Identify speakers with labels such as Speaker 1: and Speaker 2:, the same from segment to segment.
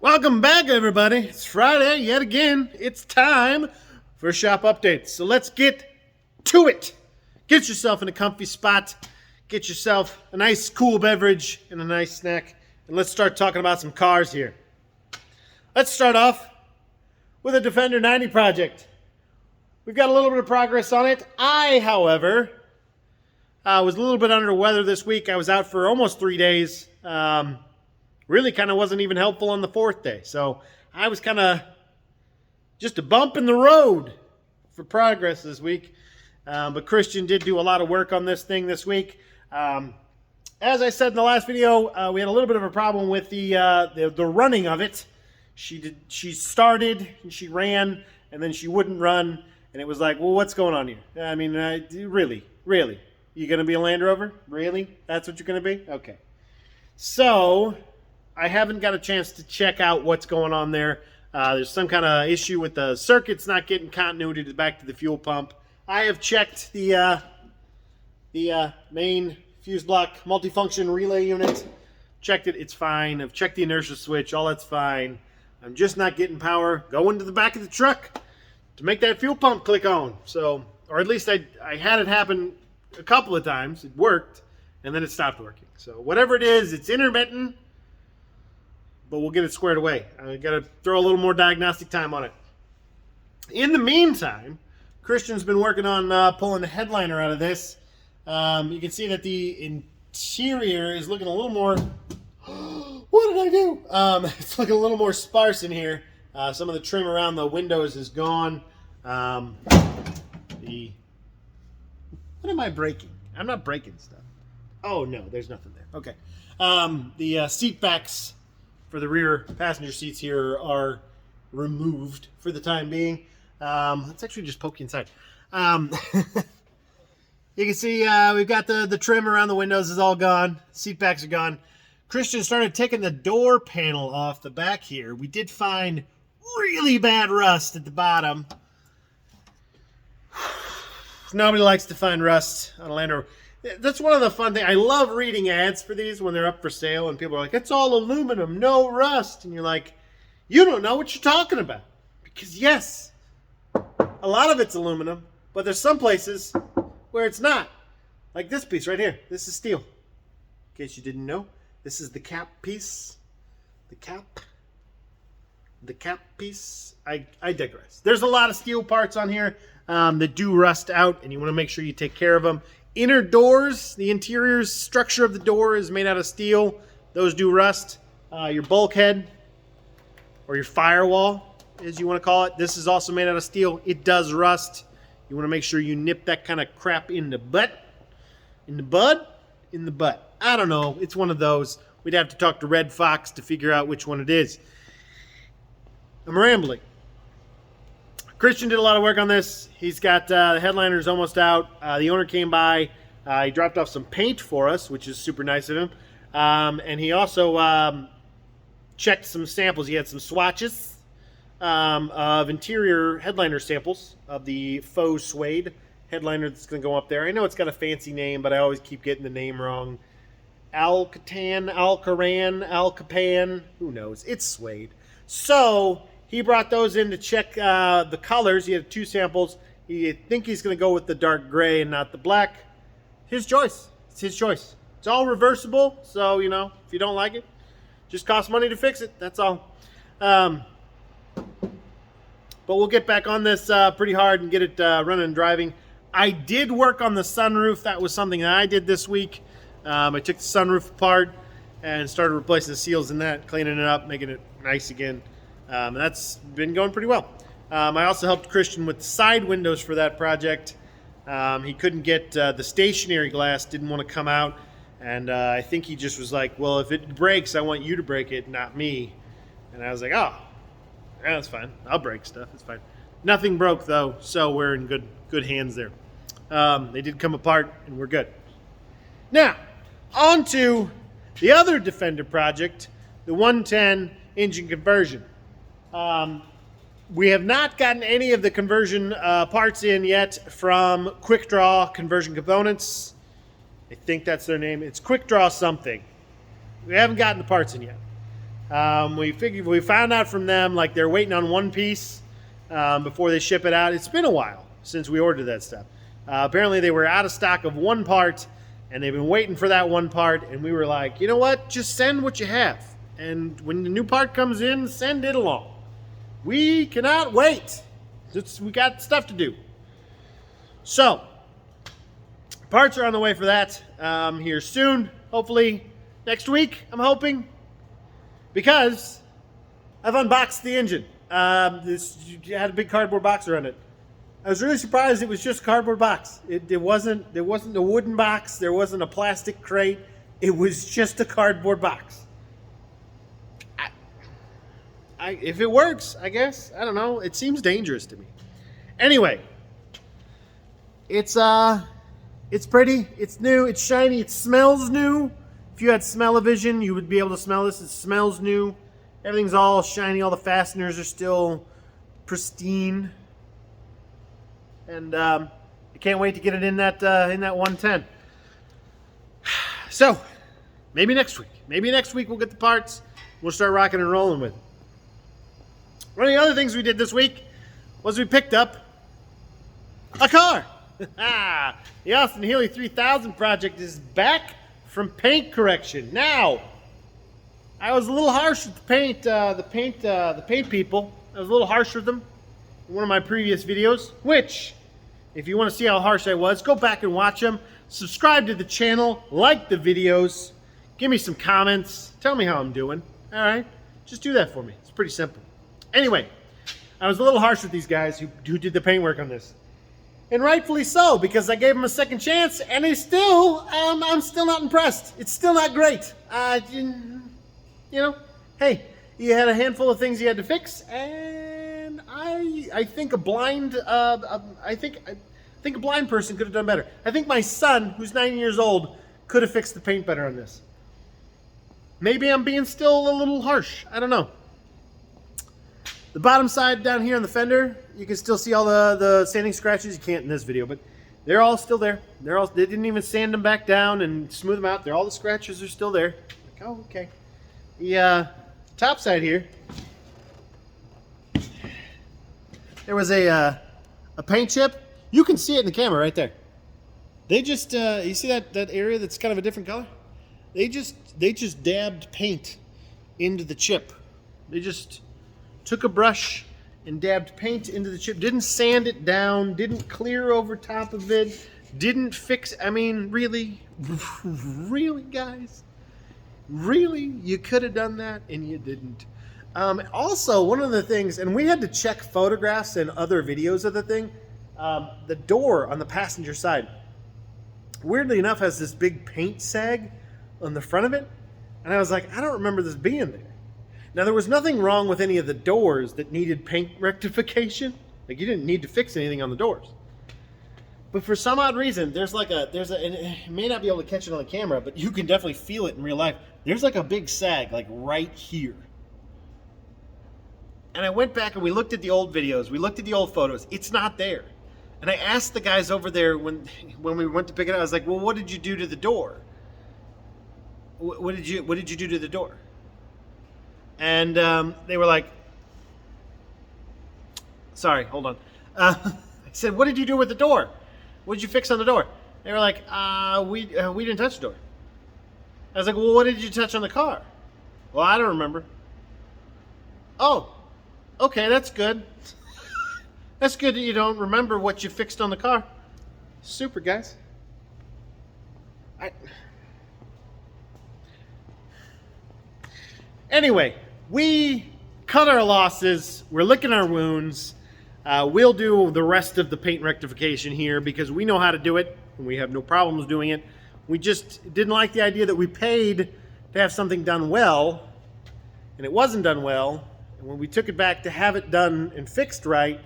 Speaker 1: Welcome back, everybody. It's Friday yet again. It's time for shop updates. So let's get to it. Get yourself in a comfy spot. Get yourself a nice cool beverage and a nice snack. And let's start talking about some cars here. Let's start off with a Defender 90 project. We've got a little bit of progress on it. I, however, was a little bit under the weather this week. I was out for almost 3 days. Really kind of wasn't even helpful on the fourth day. So I was kind of just a bump in the road for progress this week. But Christian did do a lot of work on this thing this week. As I said in the last video, we had a little bit of a problem with the running of it. She started and she ran and then she wouldn't run. And it was like, well, what's going on here? I mean, really? You going to be a Land Rover? Really? That's what you're going to be? Okay. So I haven't got a chance to check out what's going on there. There's some kind of issue with the circuits not getting continuity back to the fuel pump. I have checked the main fuse block multifunction relay unit. Checked it, it's fine. I've checked the inertia switch, all that's fine. I'm just not getting power going to the back of the truck to make that fuel pump click on. So, or at least I had it happen a couple of times. It worked, and then it stopped working. So whatever it is, it's intermittent. But we'll get it squared away. I got to throw a little more diagnostic time on it. In the meantime, Christian's been working on pulling the headliner out of this. You can see that the interior is looking a little more... What did I do? It's looking a little more sparse in here. Some of the trim around the windows is gone. What am I breaking? I'm not breaking stuff. Oh, no, there's nothing there. Okay. The seat backs for the rear passenger seats here are removed for the time being. Let's actually just poke inside. You can see we've got the trim around the windows is all gone. Seat backs are gone. Christian started taking the door panel off the back here. We did find really bad rust at the bottom. Nobody likes to find rust on a Land Rover. That's one of the fun things. I love reading ads for these when they're up for sale and people are like, it's all aluminum, no rust. And you're like, you don't know what you're talking about. Because yes, a lot of it's aluminum, but there's some places where it's not. Like this piece right here. This is steel. In case you didn't know, this is the cap piece. The cap piece. I digress. There's a lot of steel parts on here that do rust out, and you want to make sure you take care of them. Inner doors, the interior structure of the door is made out of steel. Those do rust. Your bulkhead, or your firewall, as you want to call it, this is also made out of steel. It does rust. You want to make sure you nip that kind of crap in the butt. In the butt. I don't know. It's one of those. We'd have to talk to Red Fox to figure out which one it is. I'm rambling. Christian did a lot of work on this. He's got the headliners almost out. The owner came by. He dropped off some paint for us, which is super nice of him. And he also checked some samples. He had some swatches of interior headliner samples of the faux suede headliner that's going to go up there. I know it's got a fancy name, but I always keep getting the name wrong. Alcapan, who knows? It's suede. So he brought those in to check the colors. He had 2 samples. I think he's going to go with the dark gray and not the black. His choice. It's his choice. It's all reversible, so, you know, if you don't like it, just costs money to fix it. That's all. But we'll get back on this pretty hard and get it running and driving. I did work on the sunroof. That was something that I did this week. I took the sunroof apart and started replacing the seals in that, cleaning it up, making it nice again. That's been going pretty well. I also helped Christian with the side windows for that project. He couldn't get the stationary glass, didn't want to come out. And I think he just was like, well, if it breaks, I want you to break it, not me. And I was like, oh, yeah, that's fine. I'll break stuff. It's fine. Nothing broke, though, so we're in good hands there. They did come apart, and we're good. Now, on to the other Defender project, the 110 engine conversion. We have not gotten any of the conversion parts in yet from Quick Draw Conversion Components. I think that's their name. It's Quick Draw something. We haven't gotten the parts in yet. We found out from them like they're waiting on one piece before they ship it out. It's been a while since we ordered that stuff. Apparently they were out of stock of one part, and they've been waiting for that one part. And we were like, you know what? Just send what you have. And when the new part comes in, send it along. We cannot wait. We got stuff to do. So, parts are on the way for that here soon. Hopefully next week, I'm hoping. Because I've unboxed the engine. This had a big cardboard box around it. I was really surprised it was just a cardboard box. There wasn't a wooden box. There wasn't a plastic crate. It was just a cardboard box. If it works, I guess. I don't know. It seems dangerous to me. Anyway, it's pretty. It's new. It's shiny. It smells new. If you had smell-o-vision, you would be able to smell this. It smells new. Everything's all shiny. All the fasteners are still pristine. And I can't wait to get it in that 110. So, maybe next week. Maybe next week we'll get the parts. We'll start rocking and rolling with it. One of the other things we did this week was we picked up a car. The Austin Healey 3000 project is back from paint correction. Now, I was a little harsh with the paint people. I was a little harsh with them in one of my previous videos, which, if you want to see how harsh I was, go back and watch them. Subscribe to the channel, like the videos, give me some comments, tell me how I'm doing. All right, just do that for me. It's pretty simple. Anyway, I was a little harsh with these guys who did the paint work on this. And rightfully so, because I gave them a second chance, and I'm still not impressed. It's still not great. You know, hey, you had a handful of things you had to fix, and I think a blind person could have done better. I think my son, who's 9 years old, could have fixed the paint better on this. Maybe I'm being still a little harsh. I don't know. The bottom side down here on the fender, you can still see all the sanding scratches. You can't in this video, but they're all still there. They didn't even sand them back down and smooth them out. All the scratches are still there. Like, oh, okay. The top side here, there was a paint chip. You can see it in the camera right there. They just you see that area that's kind of a different color? They just dabbed paint into the chip. They just took a brush and dabbed paint into the chip. Didn't sand it down, didn't clear over top of it, didn't fix. I mean, really, really, guys, really, you could have done that and you didn't. Also, one of the things, and we had to check photographs and other videos of the thing, the door on the passenger side, weirdly enough, has this big paint sag on the front of it. And I was like, I don't remember this being there. Now, there was nothing wrong with any of the doors that needed paint rectification. Like, you didn't need to fix anything on the doors. But for some odd reason, and it may not be able to catch it on the camera, but you can definitely feel it in real life. There's like a big sag, like right here. And I went back and we looked at the old videos. We looked at the old photos. It's not there. And I asked the guys over there when we went to pick it up, I was like, well, what did you do to the door? What did you do to the door? And they were like, sorry, hold on. I said, what did you do with the door? What did you fix on the door? They were like, we didn't touch the door. I was like, well, what did you touch on the car? Well, I don't remember. Oh, okay, that's good. That's good that you don't remember what you fixed on the car. Super, guys. Anyway, we cut our losses. We're licking our wounds. We'll do the rest of the paint rectification here because we know how to do it and we have no problems doing it. We just didn't like the idea that we paid to have something done well and it wasn't done well. And when we took it back to have it done and fixed right,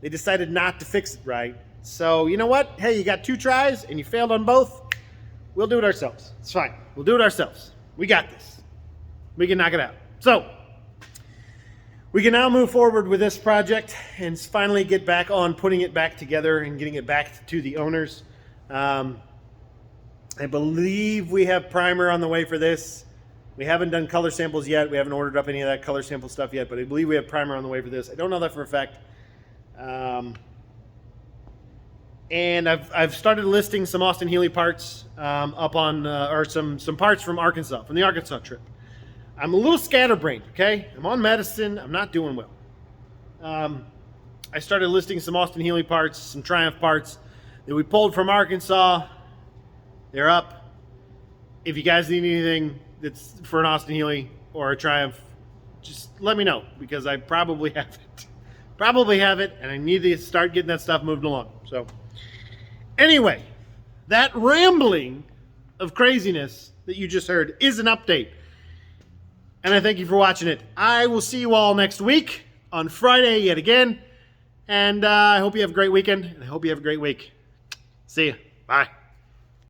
Speaker 1: they decided not to fix it right. So you know what? Hey, you got 2 tries and you failed on both. We'll do it ourselves. It's fine. We'll do it ourselves. We got this. We can knock it out. So we can now move forward with this project and finally get back on putting it back together and getting it back to the owners. I believe we have primer on the way for this. We haven't done color samples yet. We haven't ordered up any of that color sample stuff yet, but I believe we have primer on the way for this. I don't know that for a fact. And I've started listing some Austin Healey parts up on, or some parts from Arkansas, from the Arkansas trip. I'm a little scatterbrained, okay? I'm on medicine. I'm not doing well. I started listing some Austin Healey parts, some Triumph parts that we pulled from Arkansas. They're up. If you guys need anything that's for an Austin Healey or a Triumph, just let me know, because I probably have it. Probably have it, and I need to start getting that stuff moved along. So anyway, that rambling of craziness that you just heard is an update. And I thank you for watching it. I will see you all next week on Friday yet again. And I hope you have a great weekend, and I hope you have a great week. See ya. Bye.